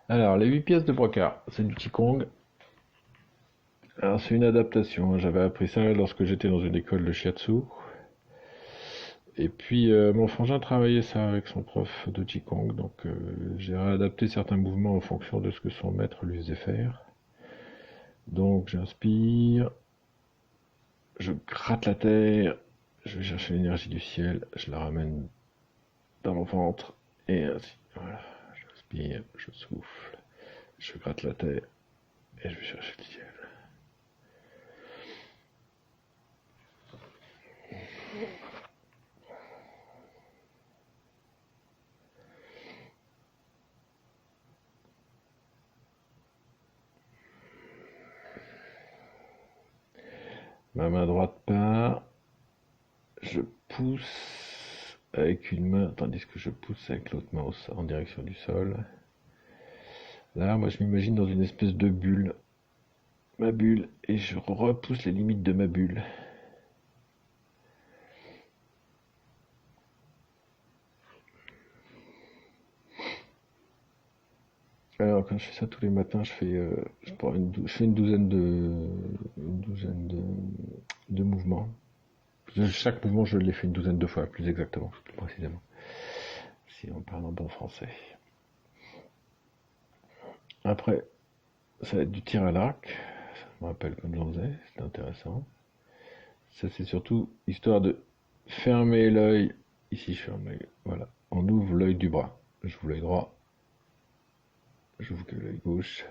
Alors, les 8 pièces de brocart, c'est du Qigong. Alors, c'est une adaptation. J'avais appris ça lorsque j'étais dans une école de shiatsu. Et puis, mon frangin travaillait ça avec son prof de Qigong. Donc, j'ai réadapté certains mouvements en fonction de ce que son maître lui faisait faire. Donc, j'inspire, je gratte la terre, je vais chercher l'énergie du ciel, je la ramène dans mon ventre. Et ainsi, voilà. J'inspire, je souffle, je gratte la terre et je vais chercher le ciel. Ma main droite part, je pousse avec une main, tandis que je pousse avec l'autre main en direction du sol. Là, moi, je m'imagine dans une espèce de bulle, ma bulle, et je repousse les limites de ma bulle. Alors, quand je fais ça tous les matins, je fais une douzaine de mouvements. Chaque mouvement, je l'ai fait une douzaine de fois, plus exactement, plus précisément, si on parle en bon français. Après, ça va être du tir à l'arc. Ça me rappelle comme j'en faisais, c'était intéressant. Ça, c'est surtout histoire de fermer l'œil. Ici, je ferme l'œil. Voilà. On ouvre l'œil du bras. J'ouvre l'œil droit. J'ouvre que l'œil gauche.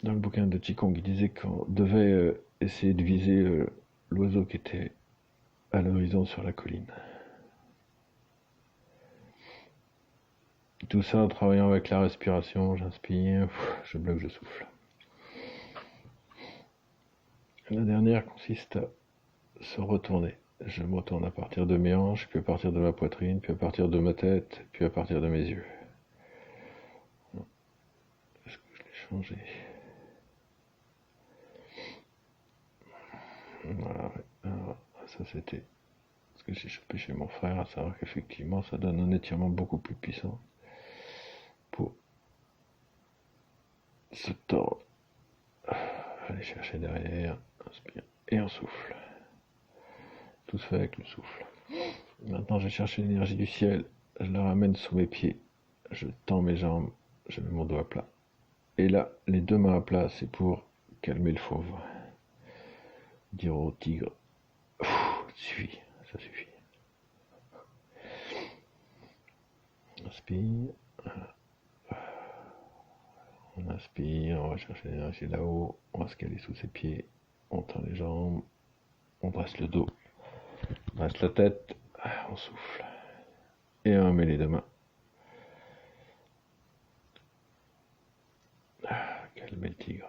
Dans le bouquin de Qigong, il disait qu'on devait essayer de viser l'oiseau qui était à l'horizon sur la colline. Tout ça en travaillant avec la respiration. J'inspire, je bloque, je souffle. La dernière consiste à se retourner. Je me retourne à partir de mes hanches, puis à partir de ma poitrine, puis à partir de ma tête, puis à partir de mes yeux. Est-ce que je l'ai changé? Voilà, ouais. Alors, ça c'était ce que j'ai chopé chez mon frère, à savoir qu'effectivement ça donne un étirement beaucoup plus puissant pour se tordre. Aller chercher derrière, inspire et on souffle. Tout se fait avec le souffle. Maintenant j'ai cherché l'énergie du ciel, je la ramène sous mes pieds, je tends mes jambes, je mets mon dos à plat. Et là, les deux mains à plat, c'est pour calmer le fauve. Dire au tigre, suffit, ça suffit. Inspire, on inspire, on va chercher l'énergie là-haut, on va se caler sous ses pieds, on tend les jambes, on dresse le dos, on dresse la tête, on souffle. Et on met les deux mains. Calmer le tigre.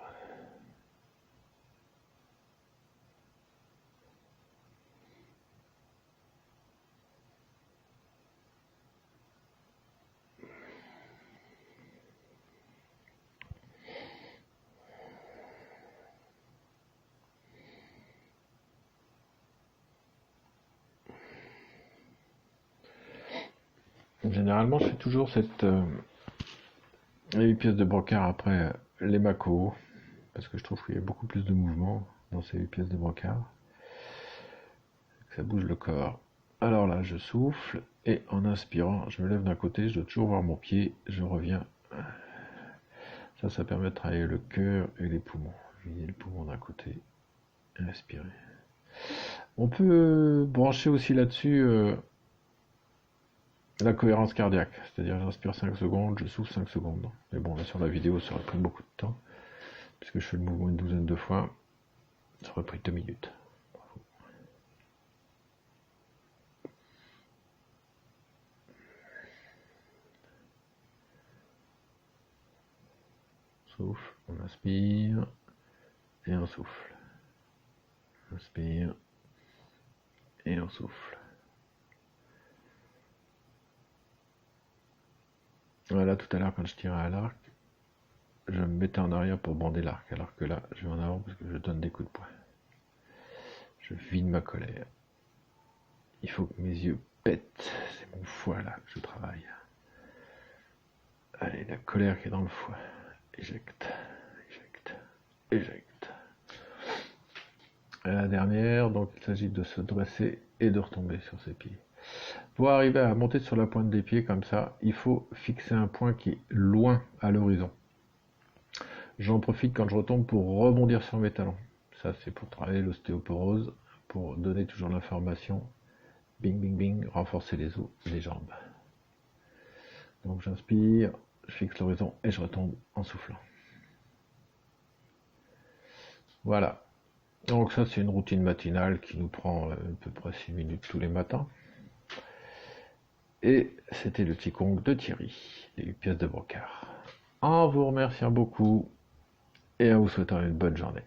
Généralement, je fais toujours les 8 pièces de brocart après les macos, parce que je trouve qu'il y a beaucoup plus de mouvement dans ces 8 pièces de brocart. Ça bouge le corps. Alors là, je souffle et en inspirant, je me lève d'un côté, je dois toujours voir mon pied, je reviens. Ça permet de travailler le cœur et les poumons. Viser le poumon d'un côté et respirer. On peut brancher aussi là-dessus la cohérence cardiaque, c'est-à-dire j'inspire 5 secondes, je souffle 5 secondes. Mais bon, là sur la vidéo, ça aurait pris beaucoup de temps, puisque je fais le mouvement une douzaine de fois, ça aurait pris 2 minutes. Souffle, on inspire et on souffle. Inspire et on souffle. Voilà, tout à l'heure quand je tirais à l'arc, je me mettais en arrière pour bander l'arc, alors que là, je vais en avant parce que je donne des coups de poing. Je vide ma colère. Il faut que mes yeux pètent. C'est mon foie là que je travaille. Allez, la colère qui est dans le foie. Éjecte, éjecte, éjecte. Et la dernière, donc il s'agit de se dresser et de retomber sur ses pieds. Pour arriver à monter sur la pointe des pieds comme ça, il faut fixer un point qui est loin à l'horizon. J'en profite quand je retombe pour rebondir sur mes talons. Ça, c'est pour travailler l'ostéoporose, pour donner toujours l'information. Bing, bing, bing, renforcer les os, les jambes. Donc j'inspire, je fixe l'horizon et je retombe en soufflant. Voilà. Donc ça, c'est une routine matinale qui nous prend à peu près 6 minutes tous les matins. Et c'était le Qigong de Thierry, les pièces de brocart. En vous remerciant beaucoup et en vous souhaitant une bonne journée.